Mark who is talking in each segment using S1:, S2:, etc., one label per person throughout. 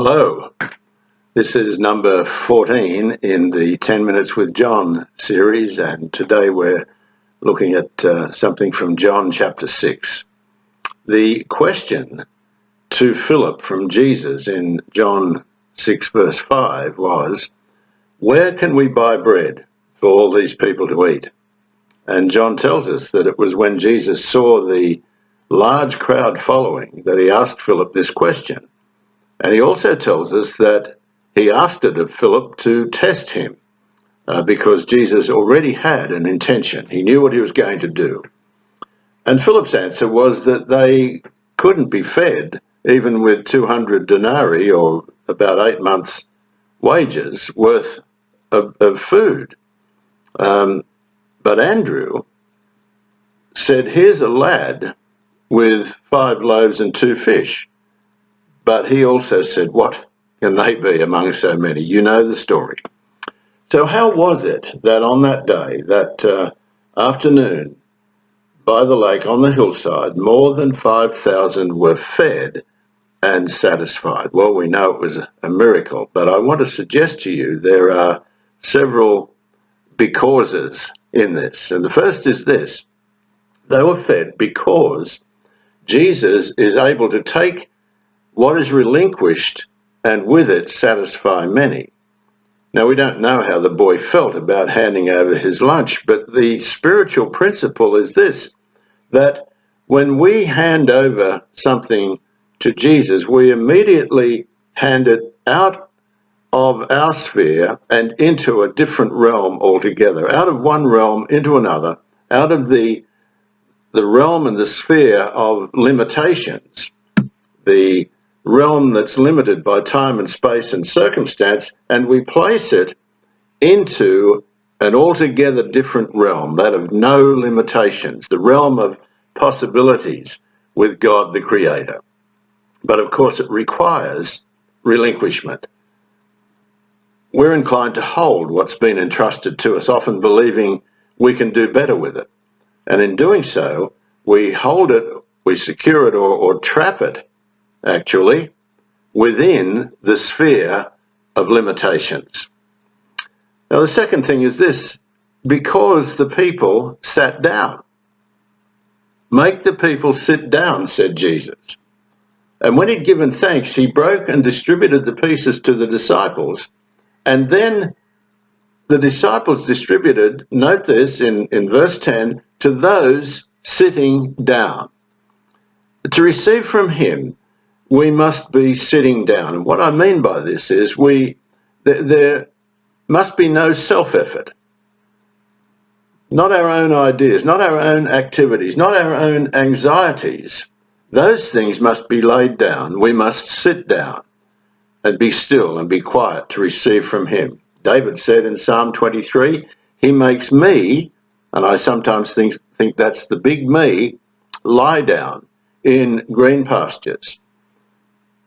S1: Hello, this is number 14 in the 10 Minutes with John series, and today we're looking at something from John chapter 6. The question to Philip from Jesus in John 6 verse 5 was, where can we buy bread for all these people to eat? And John tells us that it was when Jesus saw the large crowd following that he asked Philip this question. And he also tells us that he asked it of Philip to test him because Jesus already had an intention. He knew what he was going to do. And Philip's answer was that they couldn't be fed even with 200 denarii, or about 8 months' wages worth of food. But Andrew said, here's a lad with 5 loaves and 2 fish. But he also said, what can they be among so many? You know the story. So how was it that on that day, that afternoon, by the lake on the hillside, more than 5,000 were fed and satisfied? Well, we know it was a miracle, but I want to suggest to you there are several becauses in this. And the first is this: they were fed because Jesus is able to take what is relinquished and with it satisfy many. Now, we don't know how the boy felt about handing over his lunch, but the spiritual principle is this, that when we hand over something to Jesus, we immediately hand it out of our sphere and into a different realm altogether, out of one realm into another, out of the realm and the sphere of limitations, the realm that's limited by time and space and circumstance, and we place it into an altogether different realm, that of no limitations, the realm of possibilities with God the Creator. But of course it requires relinquishment. We're inclined to hold what's been entrusted to us, often believing we can do better with it. And in doing so, we hold it, we secure it or trap it, actually, within the sphere of limitations. Now, the second thing is this: because the people sat down. Make the people sit down, said Jesus. And when he'd given thanks, he broke and distributed the pieces to the disciples. And then the disciples distributed, note this in verse 10, to those sitting down. To receive from him, we must be sitting down. And what I mean by this is there must be no self-effort. Not our own ideas, not our own activities, not our own anxieties. Those things must be laid down. We must sit down and be still and be quiet to receive from him. David said in Psalm 23, he makes me, and I sometimes think that's the big me, lie down in green pastures.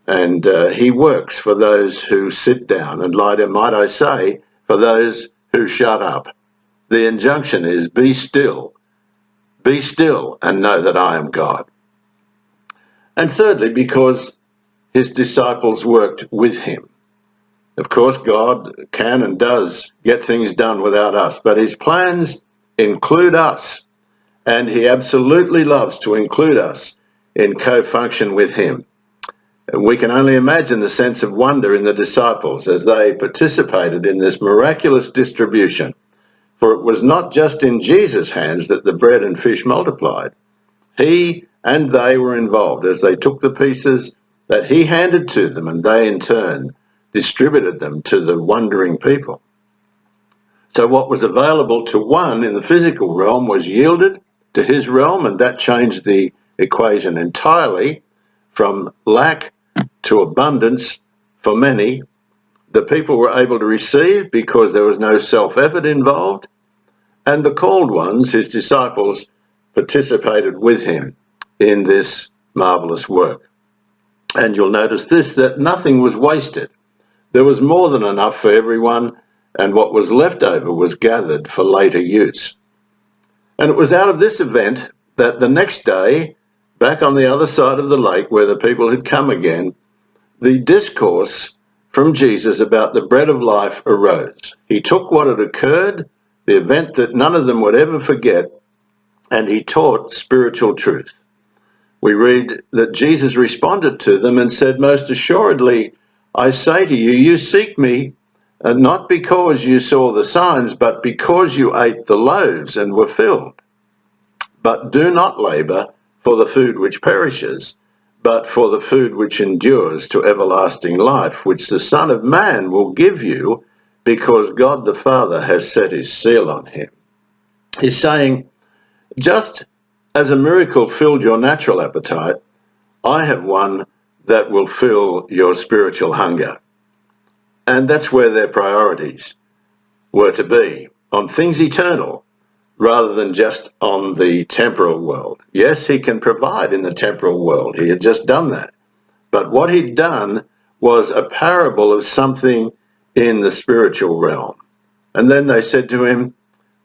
S1: And he works for those who sit down and lie down, might I say, for those who shut up. The injunction is be still and know that I am God. And thirdly, because his disciples worked with him. Of course, God can and does get things done without us, but his plans include us, and he absolutely loves to include us in co-function with him. We can only imagine the sense of wonder in the disciples as they participated in this miraculous distribution. For it was not just in Jesus' hands that the bread and fish multiplied. He and they were involved as they took the pieces that he handed to them, and they in turn distributed them to the wondering people. So what was available to one in the physical realm was yielded to his realm, and that changed the equation entirely from lack to abundance for many. The people were able to receive because there was no self-effort involved, and the called ones, his disciples, participated with him in this marvelous work. And you'll notice this, that nothing was wasted. There was more than enough for everyone, and what was left over was gathered for later use. And it was out of this event that the next day, back on the other side of the lake where the people had come again, the discourse from Jesus about the bread of life arose. He took what had occurred, the event that none of them would ever forget, and he taught spiritual truth. We read that Jesus responded to them and said, "Most assuredly, I say to you, you seek me, not because you saw the signs, but because you ate the loaves and were filled. But do not labour for the food which perishes, but for the food which endures to everlasting life, which the Son of Man will give you, because God the Father has set his seal on him." He's saying, just as a miracle filled your natural appetite, I have one that will fill your spiritual hunger. And that's where their priorities were to be, on things eternal, rather than just on the temporal world. Yes, he can provide in the temporal world. He had just done that. But what he'd done was a parable of something in the spiritual realm. And then they said to him,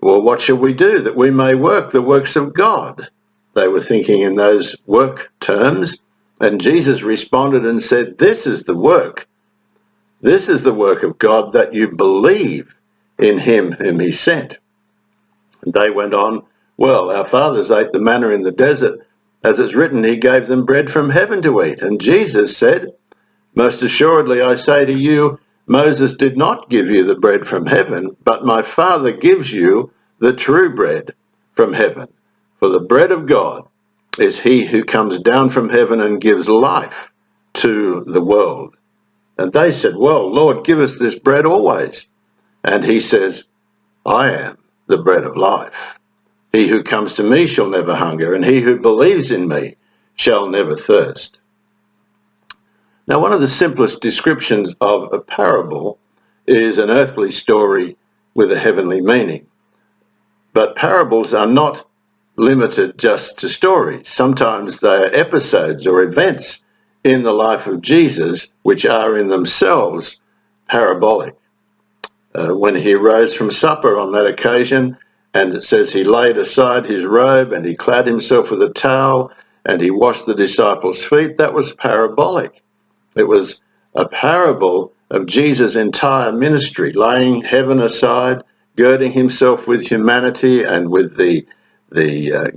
S1: "Well, what shall we do that we may work the works of God?" They were thinking in those work terms. And Jesus responded and said, "This is the work. This is the work of God, that you believe in him whom he sent." And they went on, "Well, our fathers ate the manna in the desert. As it's written, he gave them bread from heaven to eat." And Jesus said, "Most assuredly, I say to you, Moses did not give you the bread from heaven, but my Father gives you the true bread from heaven. For the bread of God is he who comes down from heaven and gives life to the world." And they said, "Well, Lord, give us this bread always." And he says, "I am the bread of life. He who comes to me shall never hunger, and he who believes in me shall never thirst." Now, one of the simplest descriptions of a parable is an earthly story with a heavenly meaning. But parables are not limited just to stories. Sometimes they are episodes or events in the life of Jesus which are in themselves parabolic. When he rose from supper on that occasion, and it says he laid aside his robe and he clad himself with a towel and he washed the disciples' feet, that was parabolic. It was a parable of Jesus' entire ministry, laying heaven aside, girding himself with humanity and with the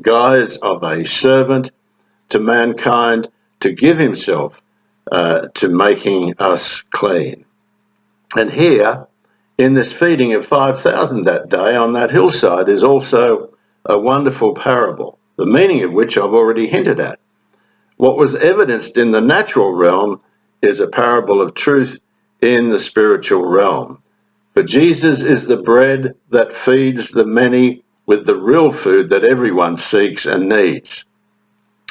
S1: guise of a servant to mankind, to give himself to making us clean. And here, in this feeding of 5,000 that day on that hillside, is also a wonderful parable, the meaning of which I've already hinted at. What was evidenced in the natural realm is a parable of truth in the spiritual realm. For Jesus is the bread that feeds the many with the real food that everyone seeks and needs.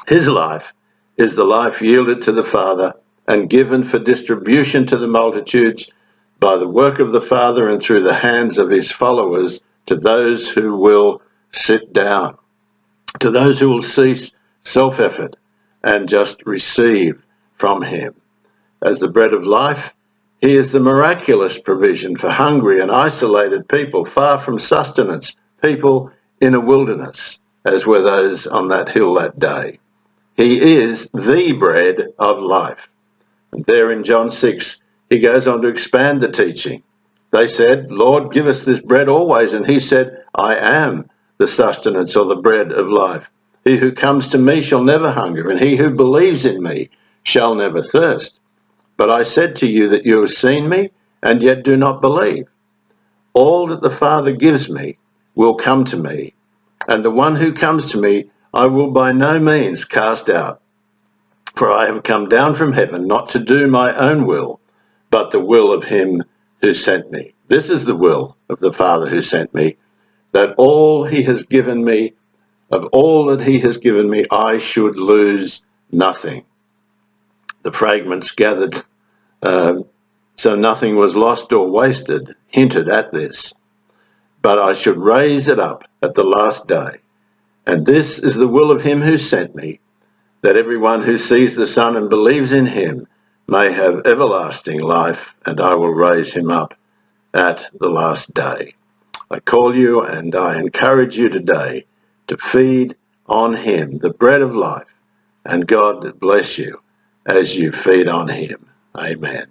S1: His life is the life yielded to the Father and given for distribution to the multitudes by the work of the Father and through the hands of his followers, to those who will sit down, to those who will cease self-effort and just receive from him. As the bread of life, he is the miraculous provision for hungry and isolated people far from sustenance, people in a wilderness, as were those on that hill that day. He is the bread of life. And there in John 6, he goes on to expand the teaching. They said, "Lord, give us this bread always." And he said, "I am the sustenance or the bread of life. He who comes to me shall never hunger, and he who believes in me shall never thirst. But I said to you that you have seen me, and yet do not believe. All that the Father gives me will come to me, and the one who comes to me I will by no means cast out. For I have come down from heaven not to do my own will, but the will of him who sent me. This is the will of the Father who sent me, that all he has given me, of all that he has given me, I should lose nothing." The fragments gathered so nothing was lost or wasted hinted at this. "But I should raise it up at the last day. And this is the will of him who sent me, that everyone who sees the Son and believes in him may have everlasting life, and I will raise him up at the last day." I call you and I encourage you today to feed on him, the bread of life, and God bless you as you feed on him. Amen.